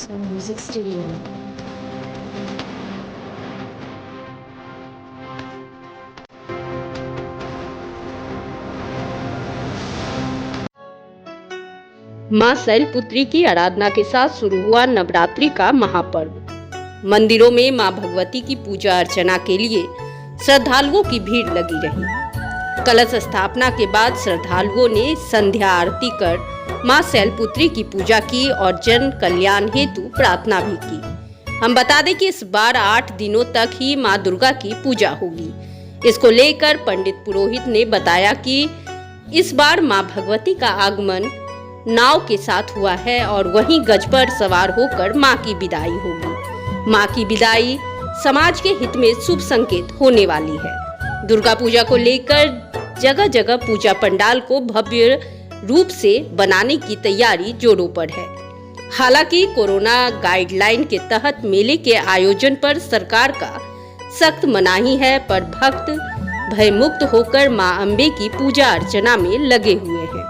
Some music studio. मां शैलपुत्री की आराधना के साथ शुरू हुआ नवरात्रि का महापर्व। मंदिरों में मां भगवती की पूजा अर्चना के लिए श्रद्धालुओं की भीड़ लगी रही। कलश स्थापना के बाद श्रद्धालुओं ने संध्या आरती कर मां शैलपुत्री की पूजा की और जन कल्याण हेतु प्रार्थना भी की। हम बता दें कि इस बार 8 दिनों तक ही मां दुर्गा की पूजा होगी। इसको लेकर पंडित पुरोहित ने बताया कि इस बार मां भगवती का आगमन नाव के साथ हुआ है और वहीं गज पर सवार होकर मां की विदाई होगी। मां की विदाई समाज के हित में शुभ संकेत होने वाली है। दुर्गा पूजा को लेकर जगह जगह पूजा पंडाल को भव्य रूप से बनाने की तैयारी जोरों पर है। हालांकि कोरोना गाइडलाइन के तहत मेले के आयोजन पर सरकार का सख्त मनाही है, पर भक्त भयमुक्त होकर मां अम्बे की पूजा अर्चना में लगे हुए हैं।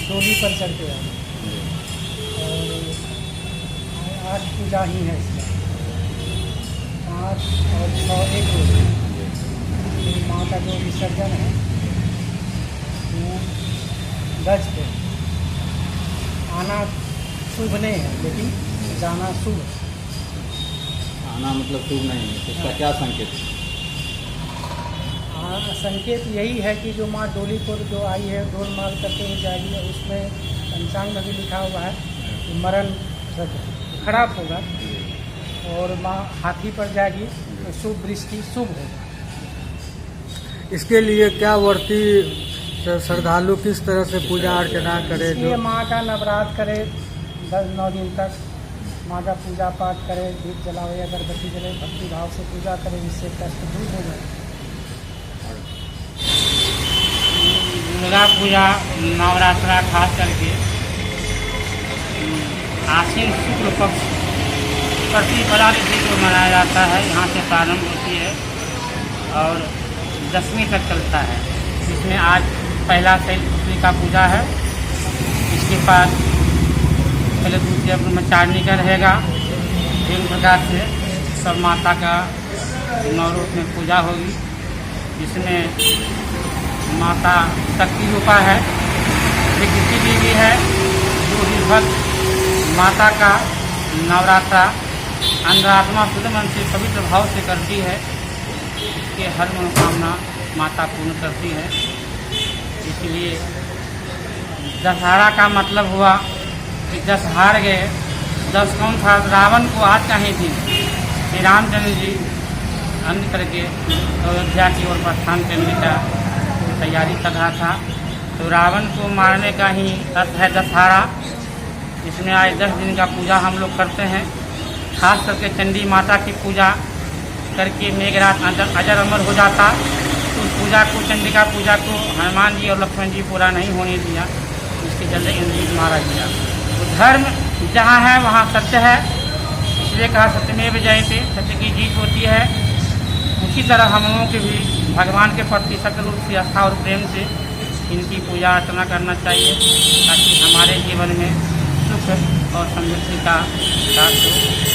डोली पर चढ़ के आए और आज पूजा ही है इसका 5 और 6 एक रोज माँ का जो विसर्जन है वो गज पे आना शुभ नहीं है, लेकिन जाना शुभ है। आना मतलब शुभ नहीं है, इसका क्या संकेत है? संकेत यही है कि जो माँ डोली पर जो आई है ढोल माल करके ही जाएगी। उसमें पंचांग में भी लिखा हुआ है कि मरण खराब होगा और माँ हाथी पर जाएगी तो शुभ दृष्टि शुभ होगा। इसके लिए क्या वर्ती श्रद्धालु किस तरह से पूजा अर्चना करे? इसलिए माँ का नवरात्र करे 10-9 दिन तक माँ का पूजा पाठ करे, दीप जलावे, अगरबत्ती जले, भक्ति भाव से पूजा करे, जिससे कष्ट दूर हो जाए। दुर्गा पूजा नवरात्रा खास करके आश्विन शुक्ल पक्ष प्रतिपदा तिथि को मनाया जाता है। यहाँ से प्रारंभ होती है और 10वीं तक चलता है। इसमें आज पहला शैलपुत्री का पूजा है। इसके बाद पहले दूसरे ब्रह्मचारिणी का रहेगा। विभिन्न प्रकार से सब माता का 9 रूप में पूजा होगी, जिसमें माता शक्ति रूपा है, विकृति देवी है। जो भी भक्त माता का नवरात्रा अंतरात्मा शुद्ध मन से पवित्र भाव से करती है, उसके हर मनोकामना माता पूर्ण करती है। इसलिए दशहरा का मतलब हुआ कि 10 हार गए। 10 कौन था? रावण को आज का ही दिन श्री रामचंद्र जी अंत करके अयोध्या की ओर प्रस्थान करने का तैयारी कर रहा था। तो रावण को मारने का ही अर्थ है दशहरा। इसमें आज 10 दिन का पूजा हम लोग करते हैं। खास करके चंडी माता की पूजा करके मेघराज अजर अमर हो जाता। तो उस पूजा को, चंडिका पूजा को हनुमान जी और लक्ष्मण जी पूरा नहीं होने दिया, इसके चलते इंद्र जी मारा गया। तो धर्म जहाँ है वहाँ सत्य है, इसलिए कहा सत्यमेव जयते, सत्य की जीत होती है। उसी तरह हम लोगों के भी भगवान के प्रति सत्य रूप से आस्था और प्रेम से इनकी पूजा अर्चना करना चाहिए, ताकि हमारे जीवन में सुख और समृद्धि का विकास हो।